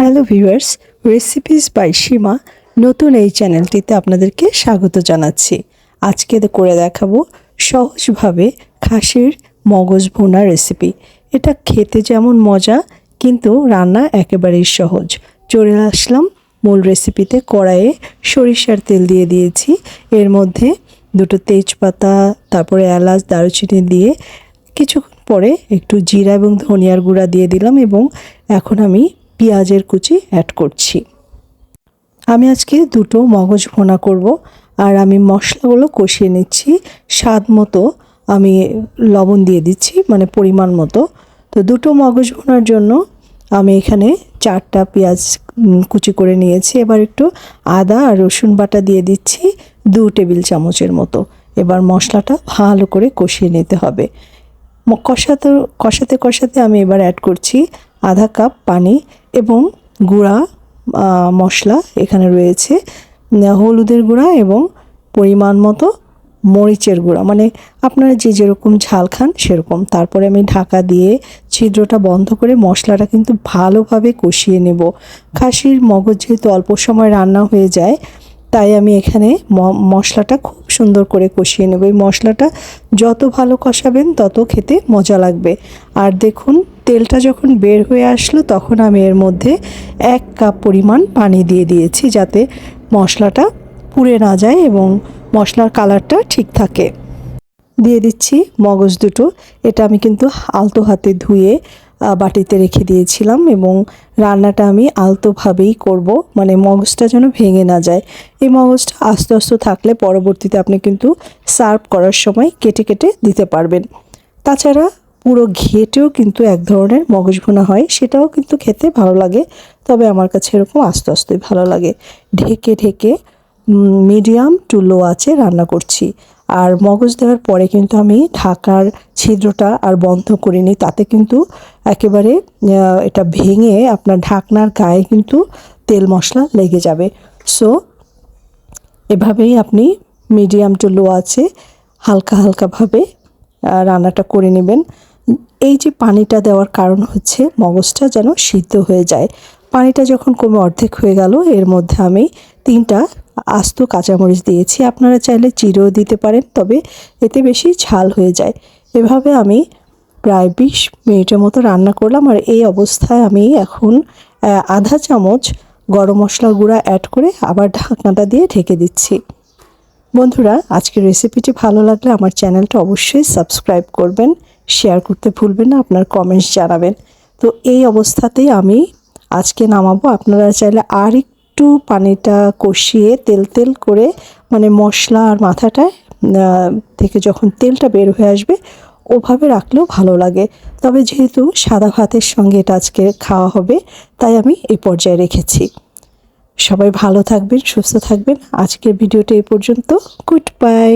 Hello viewers, recipes by সীমা নতুন এই চ্যানেলটিতে আপনাদেরকে স্বাগত জানাচ্ছি। আজকে করে দেখাবো সহজভাবে খাসির মগজ ভুনা রেসিপি। এটা খেতে যেমন মজা কিন্তু রান্না একেবারেই সহজ। চলে আসলাম মূল রেসিপিতে। কড়াইয়ে সরিষার তেল দিয়ে দিয়েছি, এর মধ্যে দুটো তেজপাতা, তারপরে এলাচ দারুচিনি দিয়ে কিছুক্ষণ পরে একটু জিরা এবং ধনিয়ার গুঁড়া দিয়ে দিলাম এবং এখন আমি পেঁয়াজের কুচি অ্যাড করছি। আমি আজকে দুটো মগজ ভুনা করব আর আমি মশলাগুলো কষিয়ে নিচ্ছি। স্বাদ মতো আমি লবণ দিয়ে দিচ্ছি, মানে পরিমাণ মতো। তো দুটো মগজ ভুনার জন্য আমি এখানে 4টা পেঁয়াজ কুচি করে নিয়েছি। এবার একটু আদা আর রসুন বাটা দিয়ে দিচ্ছি 2 টেবিল চামচের মতো। এবার মশলাটা ভালো করে কষিয়ে নিতে হবে। কষাতে কষাতে আমি এবার অ্যাড করছি আধা কাপ পানি এবং গুঁড়া মশলা এখানে রয়েছে হলুদের গুঁড়া এবং পরিমাণ মতো মরিচের গুঁড়া, মানে আপনারা যে যেরকম ঝাল খান সেরকম। তারপরে আমি ঢাকা দিয়ে ছিদ্রটা বন্ধ করে মশলাটা কিন্তু ভালোভাবে কষিয়ে নেব। খাসির মগজ যেহেতু অল্প সময় রান্না হয়ে যায়, তাই আমি এখানে মশলাটা খুব সুন্দর করে কষিয়ে নেব। এই মশলাটা যত ভালো কষাবেন তত খেতে মজা লাগবে। আর দেখুন তেলটা যখন বের হয়ে আসলো তখন আমি এর মধ্যে 1 কাপ পরিমাণ পানি দিয়ে দিয়েছি, যাতে মশলাটা পুড়ে না যায় এবং মশলার কালারটা ঠিক থাকে। দিয়ে দিচ্ছি মগজ দুটো। এটা আমি কিন্তু আলতো হাতে ধুয়ে বাটিতে রেখে দিয়েছিলাম এবং রান্নাটা আমি আলতোভাবেই করব, মানে মগজটা যেন ভেঙে না যায়। এই মগজটা আস্তে আস্তে থাকলে পরবর্তীতে আপনি কিন্তু সার্ভ করার সময় কেটে কেটে দিতে পারবেন। তাছাড়া পুরো ঘেটেও কিন্তু এক ধরনের মগজ ভুনা হয়, সেটাও কিন্তু খেতে ভালো লাগে, তবে আমার কাছে এরকম আস্তে আস্তে ভালো লাগে। ঢেকে ঢেকে মিডিয়াম টু লো আঁচে রান্না করছি। আর মগজ দেওয়ার পরে কিন্তু আমি ঢাকার ছিদ্রটা আর বন্ধ করিনি, তাতে কিন্তু একেবারে এটা ভেঙে আপনার ঢাকনার গায়ে কিন্তু তেল মশলা লেগে যাবে। সো এভাবেই আপনি মিডিয়াম টু লো আঁচে হালকা হালকাভাবে রান্নাটা করে নেবেন। এই যে পানিটা দেওয়ার কারণ হচ্ছে মগজটা যেন সিদ্ধ হয়ে যায়। পানিটা যখন কমে অর্ধেক হয়ে গেল, এর মধ্যে আমি 3টা আস্ত কাঁচামরিচ দিয়েছি। আপনারা চাইলে চিড়েও দিতে পারেন, তবে এতে বেশি ঝাল হয়ে যায়। এভাবে আমি প্রায় 20 মিনিটের মতো রান্না করলাম। আর এই অবস্থায় আমি এখন আধা চামচ গরম মশলার গুঁড়া অ্যাড করে আবার ঢাকনাটা দিয়ে ঢেকে দিচ্ছি। বন্ধুরা, আজকের রেসিপিটি ভালো লাগলে আমার চ্যানেলটা অবশ্যই সাবস্ক্রাইব করবেন, শেয়ার করতে ভুলবেন না, আপনার কমেন্টস জানাবেন। তো এই অবস্থাতেই আমি আজকে নামাবো। আপনারা চাইলে আর একটু পানিটা কষিয়ে তেল তেল করে, মানে মশলা আর মাথাটায় থেকে যখন তেলটা বের হয়ে আসবে ওভাবে রাখলেও ভালো লাগে। তবে যেহেতু সাদা ভাতের সঙ্গে এটা আজকে খাওয়া হবে, তাই আমি এই পর্যায়ে রেখেছি। সবাই ভালো থাকবেন, সুস্থ থাকবেন। আজকের ভিডিওটা এই পর্যন্ত। Good bye.